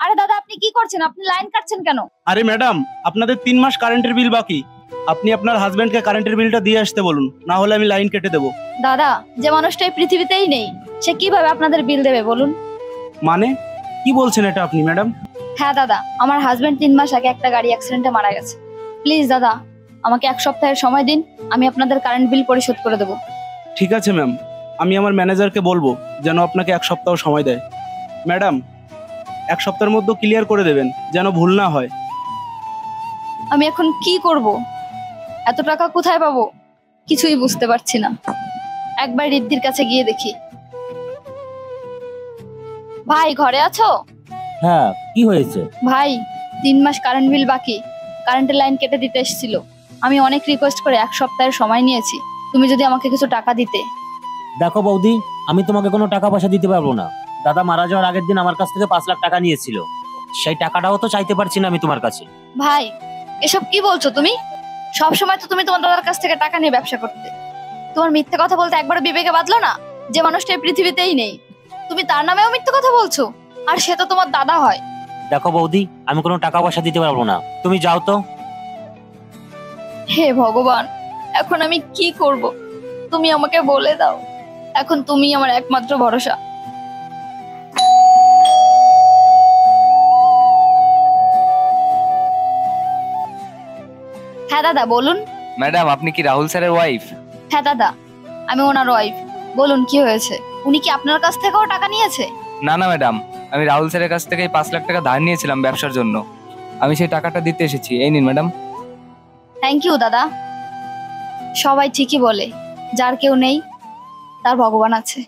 আরে দাদা, আপনি কি করছেন? আপনি লাইন কাটছেন কেন? আরে ম্যাডাম, আপনাদের 3 মাস কারেন্টের বিল বাকি। আপনি আপনার হাজবেন্ডকে কারেন্টের বিলটা দিয়ে আসতে বলুন, না হলে আমি লাইন কেটে দেবো। দাদা, যে মানুষটা এই পৃথিবীতেই নেই, সে কিভাবে আপনাদের বিল দেবে বলুন? মানে কি বলছেন এটা আপনি ম্যাডাম? হ্যাঁ দাদা, আমার হাজবেন্ড 3 মাস আগে একটা গাড়ি অ্যাক্সিডেন্টে মারা গেছে। প্লিজ দাদা, আমাকে 1 সপ্তাহের সময় দিন, আমি আপনাদের কারেন্ট বিল পরিশোধ করে দেবো। ঠিক আছে ম্যাম, আমি আমার ম্যানেজারকে বলবো যেন আপনাকে 1 সপ্তাহ সময় দেয়। ম্যাডাম, 1 সপ্তাহের মধ্যে ক্লিয়ার করে দেবেন, যেন ভুল না হয়। আমি এখন কি করব? এত টাকা কোথায় পাবো? কিছুই বুঝতে পারছি না। একবার রিদ্ধির কাছে গিয়ে দেখি। ভাই, ঘরে আছো? হ্যাঁ, কি হয়েছে? ভাই, 3 মাস কারেন্ট বিল বাকি, কারেন্টের লাইন কেটে দিতে এসেছিল। আমি অনেক রিকোয়েস্ট করে 1 সপ্তাহের সময় নিয়েছি, তুমি যদি আমাকে কিছু টাকা দিতে। দেখো বৌদি, আমি তোমাকে কোনো টাকা পয়সা দিতে পারবো না। দাদা মারা যাওয়ার আগের দিন আমার কাছ থেকে 5 লাখ টাকা নিয়েছিল, সেই টাকাটাও তো চাইতে পারছি না আমি তোমার কাছে। ভাই, এসব কি বলছো তুমি? সব সময় তো তুমি তোমার দাদার কাছ থেকে টাকা নিয়ে ব্যবসা করতে। তোমার মিথ্যে কথা বলতে একবারও বিবেকে বাঁধলো না? যে মানুষটা এই পৃথিবীতেই নেই, তুমি তার নামেও মিথ্যে কথা বলছো, আর সে তো তোমার দাদা হয়। দেখো বৌদি, আমি কোনো টাকা পয়সা দিতে পারবো না, তুমি যাও তো। হে ভগবান, এখন আমি কি করব? তুমি আমাকে বলে দাও। এখন তুমি আমার একমাত্র ভরসা। হ্যাঁ দাদা, বলুন। ম্যাডাম, আপনি কি রাহুল স্যারের ওয়াইফ? হ্যাঁ দাদা, আমি ওনার ওয়াইফ। বলুন, কি হয়েছে? উনি কি আপনার কাছ থেকেও টাকা নিয়েছে? না না ম্যাডাম, আমি রাহুল স্যারের কাছ থেকে 5 লাখ টাকা ধার নিয়েছিলাম ব্যবসার জন্য। আমি সেই টাকাটা দিতে এসেছি, এই নিন ম্যাডাম। থ্যাংক ইউ দাদা। সবাই ঠিকই বলে, যার কেউ নেই তার ভগবান আছে।